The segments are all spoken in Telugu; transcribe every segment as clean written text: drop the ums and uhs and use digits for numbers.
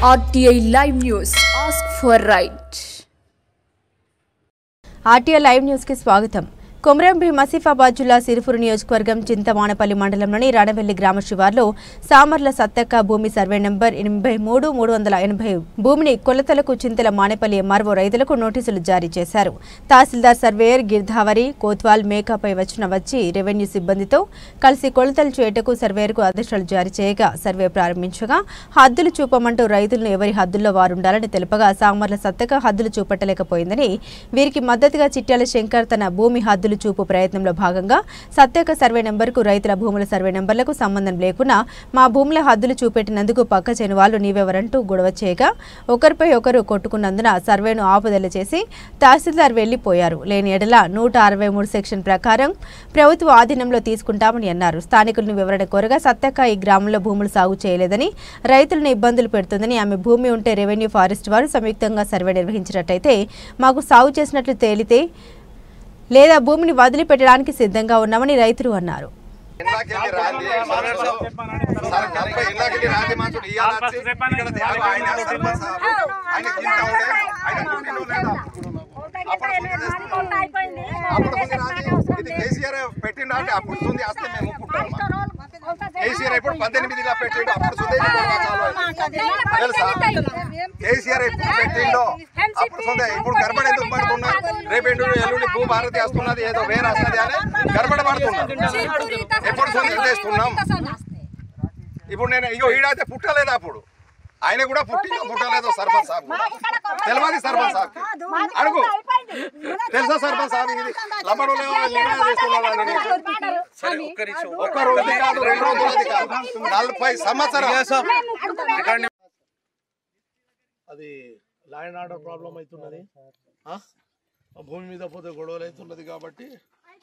RTI Live News. Ask for right. RTI Live News की स्वागतम. కొమరంభీం ఆసిఫాబాద్ జిల్లా సిరిపురు నియోజకవర్గం చింతమానపల్లి మండలంలోని రాణవెల్లి గ్రామ శివార్లో సామర్ల సత్తెక్క భూమి సర్వే నంబర్ 83,380 భూమిని కొలతలకు చింతల మానేపల్లి ఎంఆర్ఓ రైతులకు నోటీసులు జారీ చేశారు. తహసీల్దార్ సర్వేయర్ గిర్ధావరి కోత్వాల్ మేకాపై వచ్చి రెవెన్యూ సిబ్బందితో కలిసి కొలతలు చేయటకు సర్వేయర్కు ఆదేశాలు జారీ చేయగా సర్వే ప్రారంభించగా హద్దులు చూపమంటూ రైతులను ఎవరి హద్దుల్లో వారుండాలని తెలుపగా సామర్ల సత్తెక్క హద్దులు చూపట్టలేకపోయిందని వీరికి మద్దతుగా చిట్యాల శంకర్ తన భూమి హద్దులు చూపు ప్రయత్నంలో భాగంగా సత్తెక్క సర్వే నెంబర్కు రైతుల భూముల సర్వే నెంబర్లకు సంబంధం లేకున్నా మా భూముల హద్దులు చూపెట్టినందుకు పక్క చెను వాళ్ళు నీవెవరంటూ గొడవ చేయగా ఒకరిపై ఒకరు కొట్టుకున్నందున సర్వేను ఆపుదల చేసి తహసీల్దార్ వెళ్లిపోయారు. లేని ఎడల 163 సెక్షన్ ప్రకారం ప్రభుత్వ ఆధీనంలో తీసుకుంటామని అన్నారు. స్థానికులను వివరణ కోరగా సత్తెక్క ఈ గ్రామంలో భూములు సాగు చేయలేదని రైతులను ఇబ్బందులు పెడుతుందని ఆమె భూమి ఉంటే రెవెన్యూ ఫారెస్ట్ వారు సంయుక్తంగా సర్వే నిర్వహించినట్టయితే మాకు సాగు చేసినట్లు తేలితే లేదా భూమిని వదిలిపెట్టడానికి సిద్ధంగా ఉన్నామని రైతులు అన్నారు. కేసీఆర్ ఇప్పుడు 18 పెట్టిండు అప్పుడు కేసీఆర్ ఎప్పుడు పెట్టిండో అప్పుడు ఇప్పుడు గర్భడ ఎందుకు పడుతున్నారు? రేపు ఎల్లుండి భూభారతి వస్తున్నది ఏదో వేరే వస్తుంది అని గర్భడ పడుతున్నారు. ఎప్పుడు చేస్తున్నాం ఇప్పుడు నేను ఇగో ఈడైతే పుట్టలేదు అప్పుడు ఆయన కూడా పుట్టలేదు సర్పంచ్ సాబ్ తెలియదు సర్పంచ్ సాబ్ అడుగు తెలుసా సర్పంచ్ సాబ్ ఇది లమ్మడు ఒక్క రోజు కాదు 2 రోజులది కాదు 40 సంవత్సరాలు అది లా అండ్ ఆర్డర్ ప్రాబ్లం అవుతున్నది. భూమి మీద పోతే గొడవలు అవుతున్నది కాబట్టి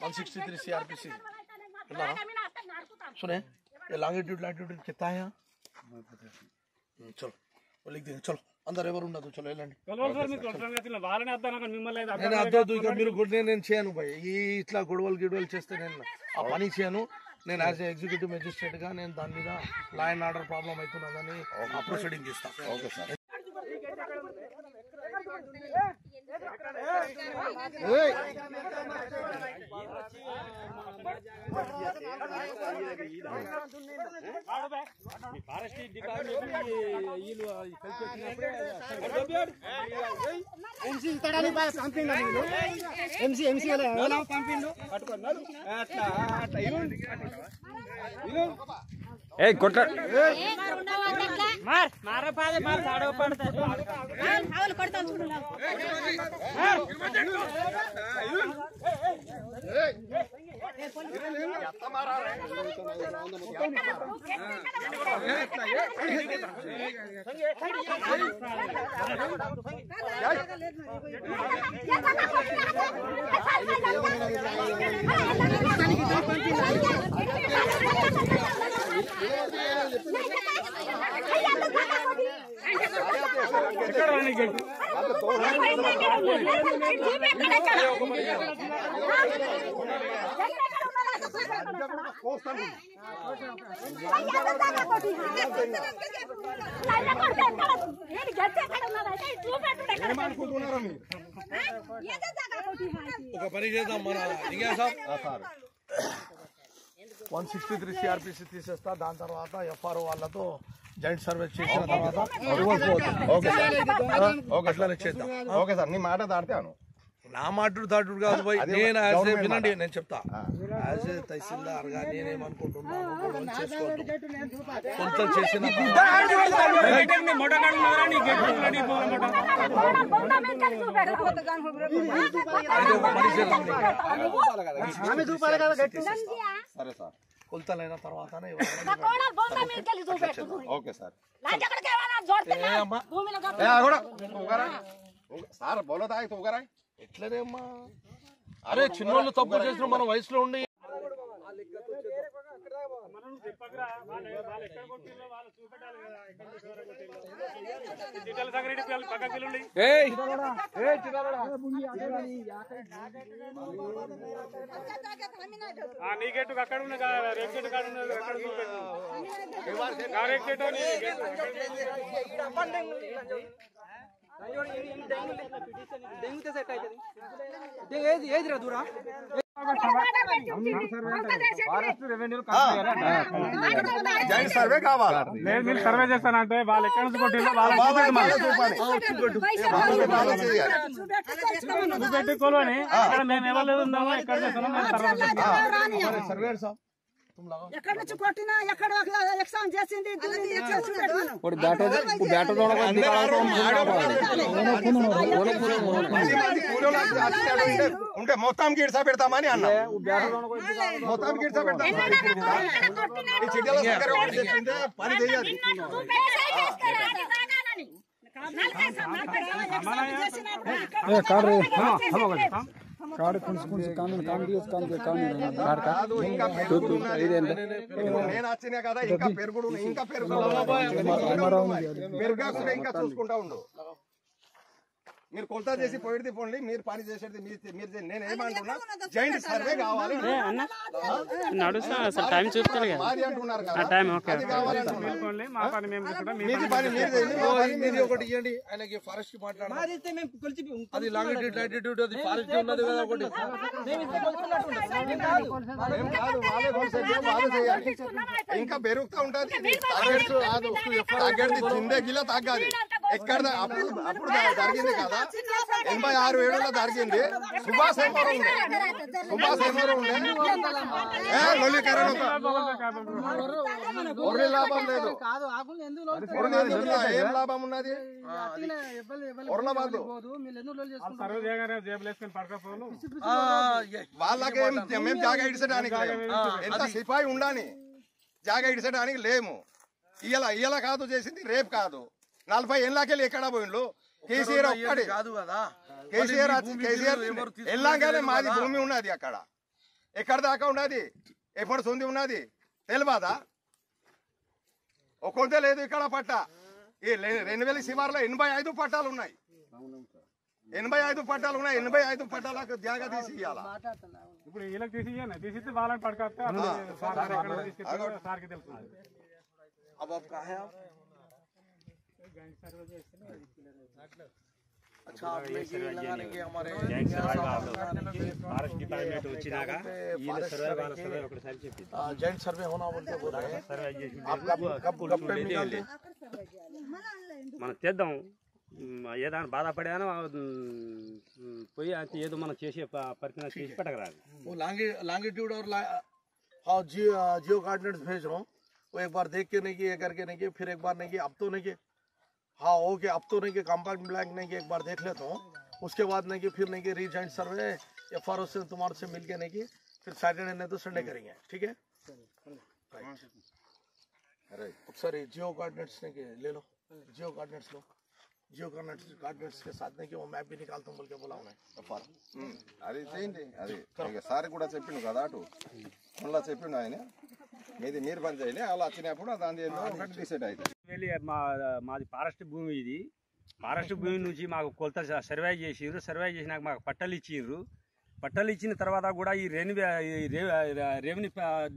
163 CRPC सुने ये लॉन्गिट्यूड लैटिट्यूड कितना है? चलो वो लिख देंगे. चलो అందరు ఎవరు ఉండదు. చలో వెళ్ళండి. నేను అద్దొద్దు ఇక మీరు నేను చేయను భయ్. ఈ ఇట్లా గొడవలు చేస్తే నేను ఆ పని చేయను. నేను యాజ్ ఎగ్జిక్యూటివ్ మెజిస్ట్రేట్ గా నేను దాని మీద లా అండ్ ఆర్డర్ ప్రాబ్లం అవుతున్నదని ప్రొసీడింగ్ ఇస్తాను. Okay sir. ఒక పని చేద్దాం మన ఇంకే సార్ 163 CRPC తీసేస్తా. దాని తర్వాత FRO వాళ్ళతో జాయింట్ సర్వే చేసిన తర్వాత అట్లానే చేద్దాం. ఓకే సార్ నీ మాట దాటాను. నా మాటడు దాటుడు కాదు పోయి నేను వినండి నేను చెప్తా. యాజ్ ఏ తహసీల్దార్ గా నేనేమనుకుంటున్నాను చేసుకోవద్దు. కొంత చేసిన సరే సార్ కొలతలైన తర్వాత ఓకే సార్ సార్ బోలో ఎట్లనే అమ్మా? అరే చిన్నోళ్ళు తప్పు చేసిన మన వయసులో ఉండి నీకెట్టు అక్కడ ఉన్న రేపు కాడ జాయింట్ సర్వే కావాలి. మీరు సర్వే చేస్తానంటే వాళ్ళు ఎక్కడ నుంచి కొట్టిందో చూపెట్టి కొలువని అక్కడ మేము ఎవరు ఉన్నామో ఎక్కడ చేస్తున్నామో సర్వే సార్ ఎక్కడ నుంచి కొట్టినా ఎక్కడ ఎగ్జామ్ చేసింది ఉంటే మొత్తం గిడ్సా పెడతామని అన్నా. మొత్తం గిడ్సా పెడతాం. పని చేయాలి. నేను వచ్చినా కదా ఇంకా పెరుగుడు ఇంకా ఇంకా చూసుకుంటా ఉండు. మీరు కొలత చేసి పోయిది పోండి, మీరు పని చేసేది మీరు. నేను ఏమంటున్నా జాయింట్ సర్వే కావాలి అంటున్నారు కదా. ఒకటి ఇవ్వండి ఆయనకి ఫారెస్ట్ మాట్లాడాలి. లాంగిట్యూడ్ అది ఫారెస్ట్ ఉన్నది కదా ఒకటి. ఇంకా పెరుగుతూ ఉంటది. జిందగీలో తగ్గాలి. ఎక్కడ అప్పుడు జరిగింది కదా 86-87లో జరిగింది. సుభాష్ ఏమో ఉండే లాభం లేదు. ఏం లాభం ఉన్నది? వాళ్ళకి మేము జాగా ఇడిచడానికి ఎంత సిపాయి ఉండాలి, జాగా ఇడిచడానికి లేము. ఇయ్యాల కాదు చేసింది, రేపు కాదు. 40 ఏళ్ళకెళ్ళి ఎక్కడ పోయిండు? కేసీఆర్ ఒక్కడి కాదు కదా. కేసీఆర్ వెళ్ళాగానే మాది భూమి ఉన్నది అక్కడ. ఎక్కడ దాకా ఉన్నది, ఎప్పుడు సొంది ఉన్నది తెలియదా? ఒక్కొంతే లేదు ఇక్కడ పట్ట. ఈ 2000 శివార్లో 85 పట్టాలు ఉన్నాయి. 85 పట్టాలు ఉన్నాయి. 85 పట్టాలకు జాగా తీసి ఇవ్వాలా? ఇప్పుడు వీళ్ళకి తీసిస్తే వాళ్ళని పడకొస్తే సార్కి తెలుస్తుంది. अच्छा आपने ये लगाने के हमारे जॉइंट सर्वे होना बोलते बोल रहे हैं. कब మనం చేద్దాం. ఏదైనా బాధపడానో పోయి అంటే ఏదో మనం చేసే పరిస్థితి చేసి పెట్టగరాదు. वो लॉन्गिट्यूड और हाँ जियो कोऑर्डिनेट्स भेज रहा हूँ. वो एक बार देख के नहीं कि ये करके नहीं कि फिर एक बार नहीं कि अब तो नहीं कि हाँ ओके अब तो नहीं कि कंपाउंड ब्लैंक नहीं कि एक बार देख लेता हूँ. उसके बाद नहीं कि फिर नहीं कि रीजॉइंट सर्वे FRO से तुम्हारे से मिल के नहीं कि फिर सैटरडे नहीं तो संडे करेंगे. ठीक है. अरे सर जियो कोऑर्डिनेट्स नहीं कि ले लो. जियो कोऑर्डिनेट्स लो. जियो कोऑर्डिनेट्स के साथ नहीं कि वो मैप भी निकालता हूँ बोल के बोला उन्हें. అది చేయండి. అది సార్ కూడా చెప్పిండు కదా, అటు మళ్ళీ చెప్పిండు ఆయన. మీది మీరు పని చేయండి. అలా వచ్చినప్పుడు దాని ఒకటి డిసైడ్ అవుతుంది. వెళ్ళి మాది ఫారెస్ట్ భూమి. ఇది ఫారెస్ట్ భూమి నుంచి మాకు కొలత సర్వే చేసిర్రు. సర్వే చేసినాక మాకు పట్టాలు ఇచ్చిర్రు. పట్టాలు ఇచ్చిన తర్వాత కూడా ఈ రెవెన్యూ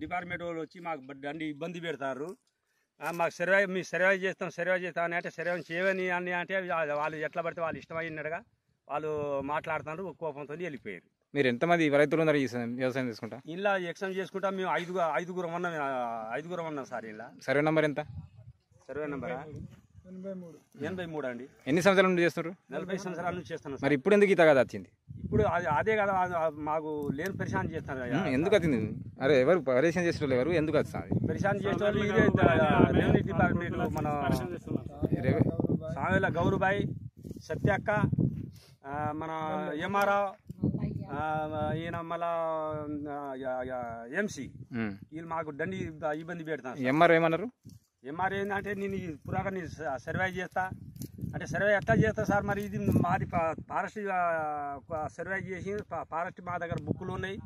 డిపార్ట్మెంట్ వాళ్ళు వచ్చి మాకు దండి ఇబ్బంది పెడతారు. మాకు మీ సర్వే చేస్తాం అని అంటే సర్వే చేయని అని అంటే వాళ్ళు ఎట్లా పడితే వాళ్ళు ఇష్టమైనట్టుగా వాళ్ళు మాట్లాడుతున్నారు. కోపంతో వెళ్ళిపోయారు. మీరు ఎంతమంది రైతులు ఉన్నారు వ్యవసాయం చేసుకుంటా? ఇలా ఎక్సామ్ చేసుకుంటా మేము ఐదుగురం ఉన్నాం సార్. ఇలా సర్వే నెంబర్ ఎంత? సర్వే నెంబర్ 83 అండి. ఎన్ని సంవత్సరాల నుండి చేస్తున్నారు? 40 సంవత్సరాల నుంచి చేస్తున్నాం. మరి ఇప్పుడు ఎందుకు ఈ తగాదా వచ్చింది? ఇప్పుడు అదే కదా మాకు లేని పరిశాన్ చేస్తాను. ఎందుకు వచ్చింది? అరే ఎవరు పరిశాన్ చేసే వాళ్ళు ఎవరు? ఎందుకు వస్తుంది పరిశాన్ చేసే వాళ్ళు? ఇదే రెవెన్యూ డిపార్ట్మెంట్ మన సావేల గౌరుబాయి, సత్యక్క, మన ఎంఆర్ఓ, ఈయన మళ్ళా MC వీళ్ళు మాకు దండి ఇబ్బంది పెడతాను. ఎంఆర్ఓ ఏమన్నారు? ఎంఆర్ఓ ఏంటంటే నేను పురాగా సర్వే చేస్తా అంటే సర్వే ఎట్లా చేస్తా సార్? మరి ఇది మాది ఫారెస్ట్ సర్వే చేసి ఫారెస్ట్ మా దగ్గర బుక్కులు ఉన్నాయి,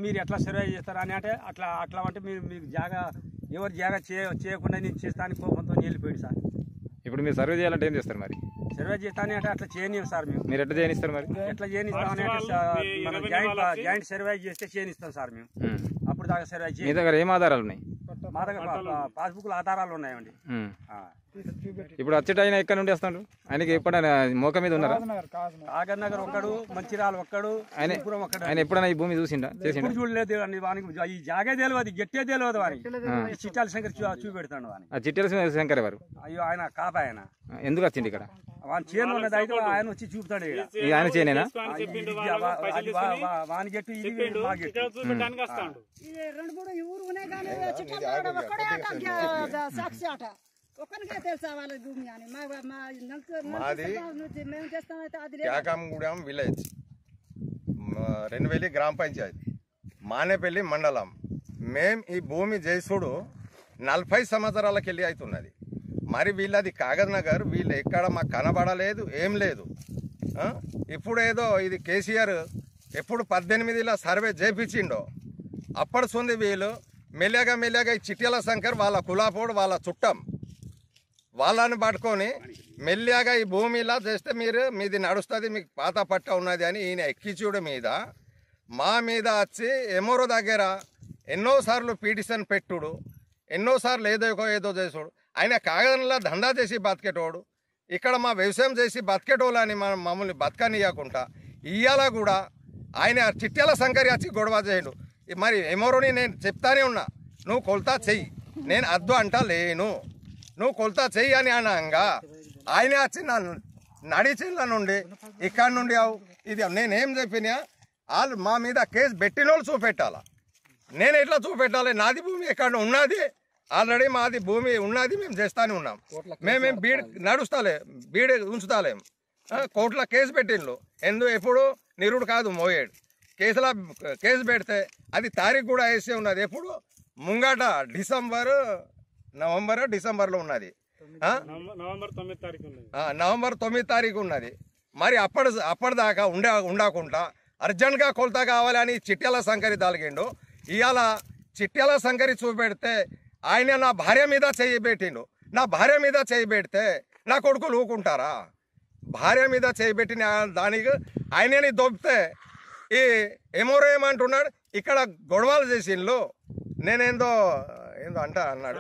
మీరు ఎట్లా సర్వే చేస్తారా అని అంటే అట్లా అంటే మీకు జాగా ఎవరు జాగా చేయకుండా నేను చేస్తాను కోపంతో వెళ్ళిపోయాడు సార్. ఇప్పుడు మీరు సర్వే చేయాలంటే ఏం చేస్తారు మరి? సర్వే చేస్తానే అంటే అట్లా చేయనియం సార్ మేము. మీరు ఎట్లా చేయనిస్తారు మరి? ఎట్లా చేయనిస్తామని అంటే మనం జాయింట్ సర్వే చేస్తే చేయనిస్తాం సార్ మేము. అప్పుడు దాకా సర్వే చేయ. మీ దగ్గర ఏం ఆధారాలు ఉన్నాయి? మా దగ్గర పాస్బుక్లు ఆధారాలు ఉన్నాయండి. ఇప్పుడు వచ్చేట ఆయన ఎక్కడ నుండి వస్తాడు? ఆయనకి ఎప్పుడైనా మోక మీద ఉన్నారా? కాగర్ నగర్ ఒక్కడు, మంచిర్యాల ఒక్కడు, ఆయన ఎప్పుడైనా ఈ భూమి చూసిండా? చేసిండా? చూడలేదు అండి. వానికి ఈ జాగే తెలియదు, గట్టే తెలియదు వానికి. ఈ చిట్టాల శంకర్ చూపెడతాడు వాని. ఆ చిట్టాల శంకర్ ఎవరు? అయ్యో ఆయన కాప ఆయన. ఎందుకు వచ్చింది ఇక్కడ? వాని చేను ఉన్నది అయితే ఆయన వచ్చి చూపుతాడు. ఆయన చేనేనా? వాని గట్టు ఇది మా గట్టు. 2-3 ఊరు ఉన్నాయి కానీ ఒక్కడే సాక్షి ఆట ఒక్కరికే తెలుసా వాళ్ళ భూమి అని. మాది మేము చేస్తామైతే అది యాకంగూడెం విలేజ్, రెన్వేలి గ్రామ పంచాయతీ, మానేపల్లి మండలం. మేం ఈ భూమి చేసుడు 40 సంవత్సరాలకి వెళ్ళి అవుతున్నది. మరి వీళ్ళది కాగజ్ నగర్, వీళ్ళు ఎక్కడ మాకు కనబడలేదు, ఏం లేదు. ఇప్పుడు ఏదో ఇది కేసీఆర్ ఎప్పుడు 18లో సర్వే చేపించిండో అప్పటి సొంది వీళ్ళు మెల్లగా ఈ చిట్యాల శంకర్ వాళ్ళ కులాపోడు, వాళ్ళ చుట్టం, వాళ్ళని పట్టుకొని మెల్లగా ఈ భూమిలా చేస్తే మీది నడుస్తుంది, మీకు పాత పట్ట ఉన్నది అని ఈయన ఎక్కించుడు మీద మా మీద వచ్చి ఎమోరో దగ్గర ఎన్నోసార్లు పిటిషన్ పెట్టుడు, ఎన్నోసార్లు ఏదో చేసుడు. ఆయన కాగదంలా దందా చేసి బతికేటోడు, ఇక్కడ మా వ్యవసాయం చేసి బతికేటోళ్ళని మమ్మల్ని బతకనియకుండా ఇయ్యాల కూడా ఆయన చిట్యాల శంకర్ వచ్చి గొడవ చేయడు. మరి ఎమోరోని నేను చెప్తానే ఉన్నా, నువ్వు కొలతా చెయ్యి, నేను అద్దు అంటా లేను, నువ్వు కొలతా చెయ్యి అని అనగా ఆయన వచ్చి నన్ను నడిచిళ్ళ నుండి ఇక్కడ నుండి ఇది నేనేం చెప్పినా వాళ్ళు మా మీద కేసు పెట్టిన వాళ్ళు చూపెట్టాలా. నేను ఎట్లా చూపెట్టాలి? నాది భూమి ఎక్కడ ఉన్నది, ఆల్రెడీ మాది భూమి ఉన్నది, మేము చేస్తానే ఉన్నాం. మేమేం బీడ్ ఉంచుతాలేం. కోర్టులో కేసు పెట్టిండ్రు, ఎప్పుడు నిరుడు కాదు మోయేడు. కేసు పెడితే అది తారీఖు కూడా వేసి ఉన్నది. ఎప్పుడు ముంగట నవంబర్ డిసెంబర్లో ఉన్నది, నవంబర్ 9 తారీఖు ఉన్నది. మరి అప్పటిదాకా ఉండకుండా అర్జెంట్గా కొలత కావాలని చిట్యాల శంకరి తలిగిండు. ఇవాళ చిట్యాల శంకరి చూపెడితే ఆయన నా భార్య మీద చేయి పెట్టిండు. నా భార్య మీద చేయి పెడితే నా కొడుకులు ఊకుంటారా? భార్య మీద చేయి పెట్టిన దానికి ఆయనని దొబ్బితే ఈ ఎమోరో ఏమంటున్నాడు, ఇక్కడ గొడవలు చేసిండ్రు, నేనేందో అన్నాడు.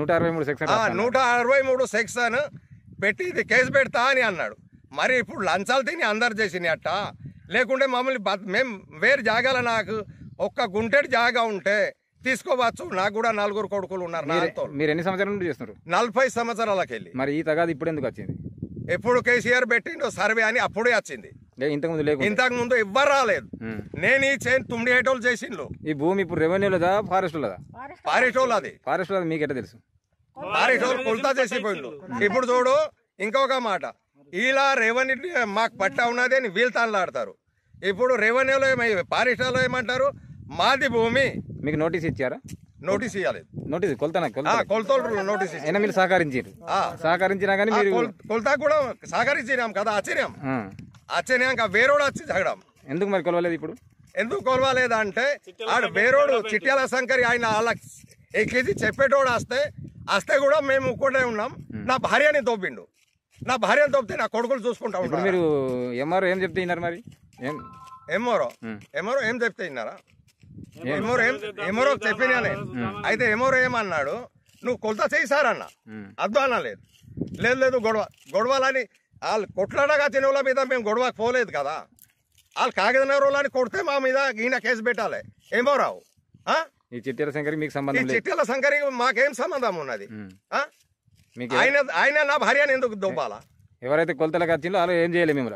163 సెక్షన్ పెట్టి ఇది కేసు పెడతా అని అన్నాడు. మరి ఇప్పుడు లంచాలు తిని అందరు చేసినట్ట, లేకుంటే మమ్మల్ని మేము వేరే జాగాల నాకు ఒక్క గుంటెడు జాగా ఉంటే తీసుకోవచ్చు. నాకు కూడా 4 కొడుకులు ఉన్నారు. మీరు ఎన్ని సంవత్సరాల నుండి చేస్తున్నారు? 40 సంవత్సరాలకి వెళ్ళి. మరి ఈ తగాది ఇప్పుడు ఎందుకు వచ్చింది? ఎప్పుడు కేసీఆర్ పెట్టిండో సర్వే అని అప్పుడే వచ్చింది. ఇంతకు ముందు ఎవ్వరు రాలేదు. నేను ఈ చైన్ 9 ఏటోళ్ళు చేసిండ్రు. ఈ భూమి ఇప్పుడు రెవెన్యూలదా ఫారెస్ట్లదా? ఫారెస్టోళ్ళది. ఫారెస్ట్ మీకు ఎట్లా తెలుసు? ఫారెస్టోళ్ళు కొలతా చేసిపోయిండు. ఇప్పుడు చూడు ఇంకొక మాట, ఇలా రెవెన్యూ మాకు పట్టా ఉన్నది అని వీళ్ళు తాళ్ళాడతారు. ఇప్పుడు రెవెన్యూలో ఫారెస్ట్లో ఏమంటారు, మాది భూమి. మీకు నోటీస్ ఇచ్చారా? నోటీస్ ఇవ్వాలి. నోటీస్ కొలతలు నోటీస్ అయినా మీరు సహకరించినా కానీ మీరు కొలతా కూడా సహకరించినాం కదా. వచ్చినాక వేరోడు వచ్చి జగడం. ఎందుకు మరి కొలవలేదు? ఇప్పుడు ఎందుకు కొలవలేదంటే ఆడు వేరోడు చిట్యాల శంకరి ఆయన వాళ్ళకి ఎక్కించి చెప్పేటోడు వస్తే కూడా మేము ఒక్కటే ఉన్నాం. నా భార్యని దొబ్బిండు. నా భార్యను దొబ్బితే నా కొడుకులు చూసుకుంటా ఉంటారు. మీరు ఎంఆర్ఓ ఏం చెప్తే విన్నారు? మరి ఎమోరో ఏం చెప్తే విన్నారా? ఎమోరో చెప్పినానే. అయితే ఎమోరో ఏమన్నాడు, నువ్వు కొలత చేయిసారన్న, అద్దు అనలేదు. లేదు గొడవలని వాళ్ళు కొట్లాడగా తినోళ్ళ మీద మేము గొడవకు పోలేదు కదా. వాళ్ళు కాగదనరోళ్ళని కొడితే మా మీద ఈయన కేసు పెట్టాలి. ఎమోరావు ఈ చిట్యాల శంకరి మీకు సంబంధం? ఈ చిట్యాల శంకరి మాకేం సంబంధం ఉన్నది? ఆయన నా భార్యని ఎందుకు దొబ్బాలా? ఎవరైతే కొలతలకు వచ్చిందో వాళ్ళు ఏం చేయలేదు. మేము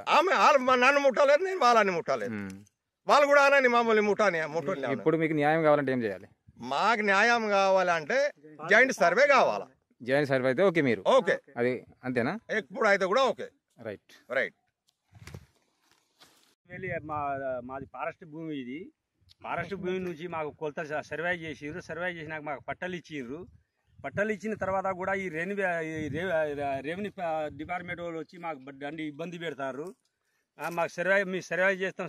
వాళ్ళు నన్ను ముట్టలేదు, నేను వాళ్ళని ముట్టలేదు. వాళ్ళు కూడా అనని మమ్మల్ని ముట్టని. ఇప్పుడు మీకు న్యాయం కావాలంటే ఏం చేయాలి? మాకు న్యాయం కావాలంటే జాయింట్ సర్వే కావాలా. జాయింట్ సర్వే అయితే ఓకే, మీరు ఓకే, అది అంతేనా? ఇప్పుడు అయితే కూడా ఓకే. రైట్. మాది ఫారెస్ట్ భూమి, ఇది ఫారెస్ట్ భూమి నుంచి మాకు కొలత సర్వే చేసిర్రు. సర్వే చేసినాక మాకు పట్టాలు ఇచ్చిర్రు. పట్టాలు ఇచ్చిన తర్వాత కూడా ఈ రెవెన్యూ డిపార్ట్మెంట్ వాళ్ళు వచ్చి మాకు దండి ఇబ్బంది పెడతారు. మాకు మీ సర్వే చేస్తాం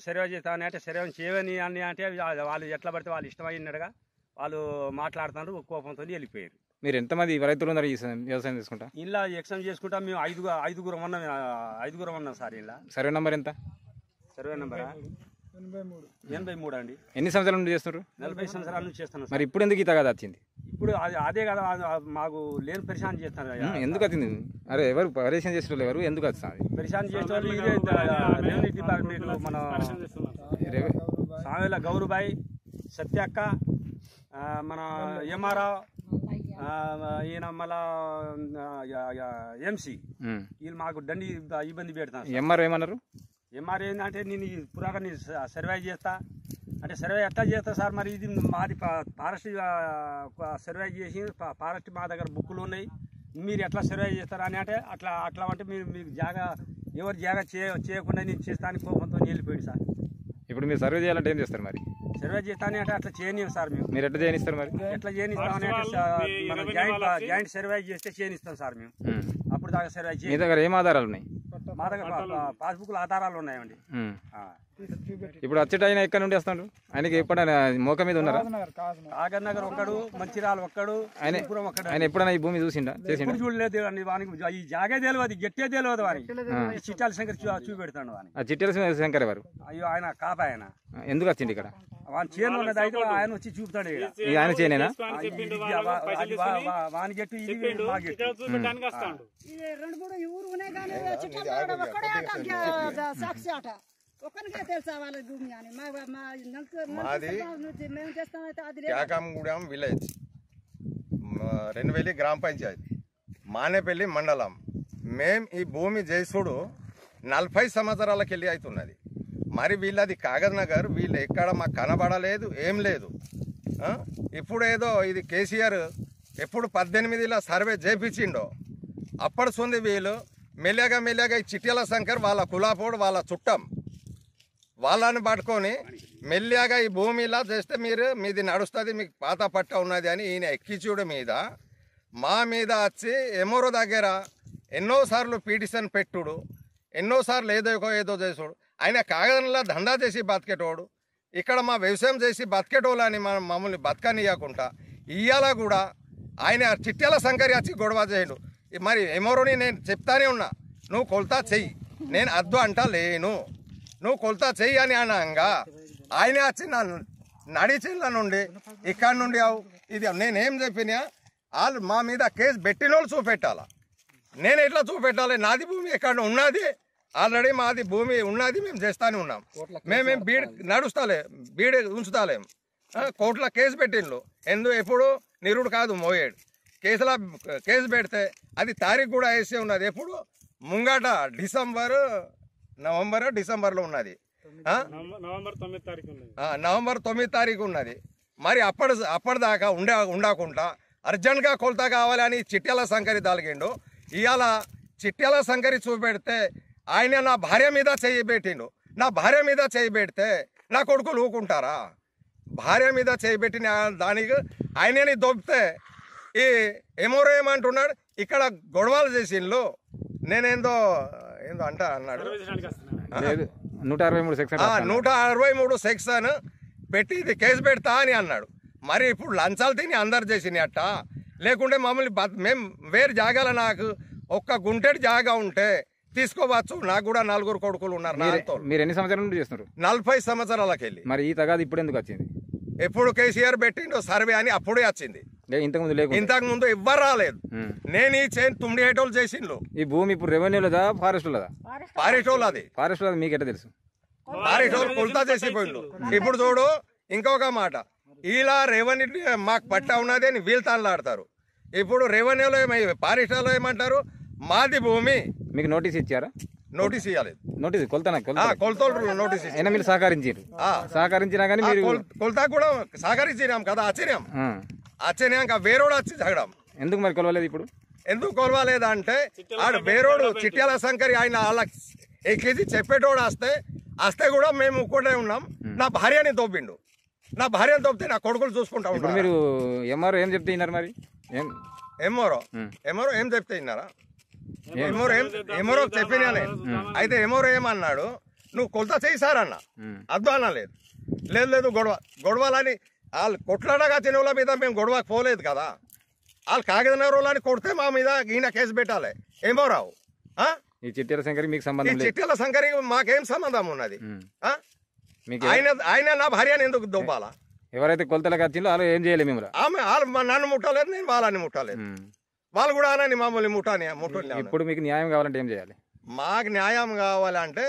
అని అంటే సర్వే చేయని అని అంటే వాళ్ళు ఎట్లా పడితే వాళ్ళు ఇష్టమైనట్టుగా వాళ్ళు మాట్లాడుతున్నారు. కోపంతో వెళ్ళిపోయారు. మీరు ఎంతమంది రైతులు ఉన్నారు ఈ వ్యవసాయం చేసుకుంటా? ఇలా ఎక్స్టెండ్ చేసుకుంటా మేము ఐదుగురం ఉన్నాం సార్. ఇలా సర్వే నెంబర్ ఎంత? సర్వే నెంబరా 83 అండి. ఎన్ని సంవత్సరాల నుండి చేస్తున్నారు? 40 సంవత్సరాల నుంచి చేస్తాను. మరి ఇప్పుడు ఎందుకు ఈ తగాదా వచ్చింది? ఇప్పుడు అదే కదా మాకు లేని పరిశాన్ చేస్తాను. ఎందుకు వచ్చింది? అరే ఎవరు పరిశాన్ చేసిన ఎవరు ఎందుకు వస్తుంది? పరిశాన్ చేసే వాళ్ళు ఇదే రెవెన్యూ డిపార్ట్మెంట్ మన సావేల గౌరుబాయ్, సత్యక్క, మన ఎంఆర్ఆ, ఈయన మళ్ళా ఎంసీ వీళ్ళు మాకు దండి ఇబ్బంది పెడతాను. ఎంఆర్ ఏమన్నారు? ఎంఆర్ ఏంటంటే నేను పురాగా సర్వే చేస్తా అంటే సర్వే ఎట్లా చేస్తా సార్, మరి ఇది మాది ఫారెస్ట్ సర్వే చేసి ఫారెస్ట్ మా దగ్గర బుక్కులు ఉన్నాయి, మీరు ఎట్లా సర్వే చేస్తారా అని అంటే అట్లా అంటే మీకు జాగా ఎవరు జాగా చేయకుండా నేను చేస్తాను కోపంతో వెళ్ళిపోయింది సార్. ఇప్పుడు మీరు సర్వే చేయాలంటే ఏం చేస్తారు? మరి సర్వే చేస్తానే అంటే అట్లా చేయనివ్వం సార్. మీరు ఎట్లా చేయనిస్తారు? మరి ఎట్లా చేయనిస్తామని మనం జాయింట్ సర్వే చేస్తే చేయనిస్తాం సార్ మేము. అప్పుడు దాకా సర్వే మీ దగ్గర ఏం ఆధారాలు ఉన్నాయి? మా దగ్గర పాస్బుక్ల ఆధారాలు ఉన్నాయండి. ఇప్పుడు అచ్చట ఆయన ఎక్కడ నుండి వస్తాడు? ఆయనకి ఎప్పుడైనా మోక మీద ఉన్నారా? కాగర్ నగర్ ఒక్కడు, మంచిర్యాల ఒక్కడు, ఆయన ఎప్పుడైనా ఈ భూమి చూసిండా? ఎప్పుడు చూడలేదు అండి. వానికి ఈ జాగే తెలియదు, గట్టే తెలియదు వానికి. చిట్టాల శంకర్ చూపెడతాడు వానికి. ఆ చిట్టాల శంకర్ ఎవరు? అయ్యో ఆయన కాప. ఆయన ఎందుకు వచ్చింది ఇక్కడ? వాని చేను ఉన్నది అయితే ఆయన వచ్చి చూపుతాడు. ఆయన చేయనేనా? వాని గట్టు ఇది మా గట్టు. 2-3 ఊరు ఉన్నాయి కానీ సాక్షి ఆట ఒక్కరికే తెలుసా వాళ్ళ భూమి అని. మేము చేస్తామైతే అది క్యాకంగూడెం విలేజ్, రెన్వేలి గ్రామ పంచాయతీ, మానేపల్లి మండలం. మేము ఈ భూమి చేసుడు 40 సంవత్సరాలకి వెళ్ళి అవుతున్నది. మరి వీళ్ళది కాగజ్ నగర్, వీళ్ళు ఎక్కడ మాకు కనబడలేదు, ఏం లేదు. ఇప్పుడు ఏదో ఇది కేసీఆర్ ఎప్పుడు 18లో సర్వే చేపించిండో అప్పటి సొంది వీళ్ళు మెల్లగా ఈ చిట్యాల శంకర్ వాళ్ళ కులాపోడు, వాళ్ళ చుట్టం, వాళ్ళని పట్టుకొని మెల్లగా ఈ భూమిలా చేస్తే మీది నడుస్తుంది, మీకు పాత పట్ట ఉన్నది అని ఈయన ఎక్కించుడు మీద మా మీద వచ్చి ఎమోరో దగ్గర ఎన్నోసార్లు పిటిషన్ పెట్టుడు, ఎన్నోసార్లు ఏదో చేసుడు. ఆయన కాగదంలా దందా చేసి బతికేటోడు, ఇక్కడ మా వ్యవసాయం చేసి బతికేటోళ్ళని మమ్మల్ని బతకనియకుండా ఇయ్యాల కూడా ఆయన చిట్యాల శంకర్ వచ్చి గొడవ చేయడు. మరి ఎమోరోని నేను చెప్తానే ఉన్నా, నువ్వు కొలతా చెయ్యి, నేను అద్దు అంటా లేను, నువ్వు కొలతా చెయ్యి అని అనగా ఆయన వచ్చి నా నడిచిళ్ళ నుండి ఇక్కడ నుండి ఇది నేనేం చెప్పినా వాళ్ళు మా మీద కేసు పెట్టిన వాళ్ళు చూపెట్టాలా. నేను ఎట్లా చూపెట్టాలి? నాది భూమి ఎక్కడ ఉన్నది, ఆల్రెడీ మాది భూమి ఉన్నది, మేము చేస్తానే ఉన్నాం. మేమేం బీడ్ ఉంచుతాలేం. కోర్టులో కేసు పెట్టిండ్రు, ఎప్పుడు నిరుడు కాదు మోయేడు. కేసు పెడితే అది తారీఖు కూడా వేసే ఉన్నది. ఎప్పుడు ముంగట డిసెంబర్లో ఉన్నది, నవంబర్ 9 తారీఖు ఉన్నది. మరి అప్పటిదాకా ఉండకుండా అర్జెంట్గా కొలత కావాలని చిట్యాల శంకరి దాలిగిండు. ఇవాళ చిట్యాల శంకరి చూపెడితే ఆయన నా భార్య మీద చేయి పెట్టిండు. నా భార్య మీద చేయి పెడితే నా కొడుకులు ఊకుంటారా? భార్య మీద చేయి పెట్టిన దానికి ఆయనని దొబ్బితే ఈ ఎమోరో ఏమంటున్నాడు, ఇక్కడ గొడవలు చేసిండ్లు, నేనేందో అన్నాడు. 163 సెక్షన్ పెట్టి ఇది కేసు పెడతా అని అన్నాడు. మరి ఇప్పుడు లంచాలు తిని అందరు చేసినట్ట, లేకుంటే మమ్మల్ని మేము వేరు జాగాల నాకు ఒక్క గుంటెడి జాగా ఉంటే తీసుకోవచ్చు. నాకు కూడా 4 కొడుకులు ఉన్నారు. మీరు ఎన్ని సంవత్సరాల నుండి చేస్తున్నారు? 40 సంవత్సరాలకి వెళ్ళి. మరి ఈ తగాది ఇప్పుడు ఎందుకు వచ్చింది? ఎప్పుడు కేసీఆర్ పెట్టిండో సర్వే అని అప్పుడే వచ్చింది. ఇంతకు ముందు ఎవ్వరు రాలేదు. నేను ఈ చేను 9 ఏటోళ్ళు చేసిండ్రు. ఈ భూమి ఇప్పుడు రెవెన్యూలదా ఫారెస్ట్లదా? ఫారెస్టోళ్ళది. ఫారెస్ట్ మీకు ఎట్లా తెలుసు? ఫారెస్టోళ్ళు కొలతా చేసిపోయిండ్రు. ఇప్పుడు చూడు ఇంకొక మాట, ఇలా రెవెన్యూ మాకు పట్ట ఉన్నది అని వీళ్ళు తానులాడతారు. ఇప్పుడు రెవెన్యూలో ఫారెస్ట్లో ఏమంటారు, మాది భూమి. మీకు నోటీస్ ఇచ్చారా? నోటీస్ ఇవ్వలేదు. నోటీస్ కొలతలు నోటీస్ అయినా మీరు సహకరించినా కానీ కొలతా కూడా సహకరించినాం కదా. వచ్చినాక వేరోడు వచ్చి జగడం. ఎందుకు మరి కొలవలేదు? ఇప్పుడు ఎందుకు కొలవలేదంటే ఆడు వేరోడు చిట్యాల శంకరి ఆయన వాళ్ళకి ఎక్కించి చెప్పేటోడు వస్తే కూడా మేము ఒక్కడే ఉన్నాం. నా భార్యని తోపిండు. నా భార్యను తోపితే నా కొడుకులు చూసుకుంటా ఉంటారు. మీరు ఎంఆర్ఓ ఏం చెప్తే విన్నారు? మరి ఎమోరో ఏం చెప్తే విన్నారా? ఎమోరో చెప్పినానే. అయితే ఎమోరో ఏమన్నాడు, నువ్వు కొలత చేయిసారన్న, అద్దు అనలేదు. లేదు గొడవలని వాళ్ళు కొట్లాడగా తినవుల మీద మేము గొడవకు పోలేదు కదా. వాళ్ళు కాగదనగరంలోని కొడితే మా మీద ఈయన కేసు పెట్టాలి ఏమో రావు ఈ చిట్యాల శంకర్ మీకు సంబంధం లేదు. చిట్యాల శంకర్ మాకేం సంబంధం ఉన్నది? మీకు ఆయన నా భార్యని ఎందుకు దొబ్బాలా? ఎవరైతే కొలతలకు వచ్చిందో వాళ్ళు ఏం చేయలేదు మిమ్మల్ని. వాళ్ళు నన్ను ముట్టలేదు, నేను వాళ్ళని ముట్టలేదు. వాళ్ళు కూడా అనని మమ్మల్ని ముట్టని. ఇప్పుడు మీకు న్యాయం కావాలంటే ఏం చేయాలి? మాకు న్యాయం కావాలంటే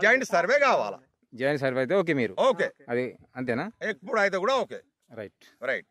జాయింట్ సర్వే కావాలా. జాయింట్ సర్వే అయితే ఓకే, మీరు ఓకే అది అంతేనా? ఎప్పుడు అయితే కూడా ఓకే. రైట్. రైట్.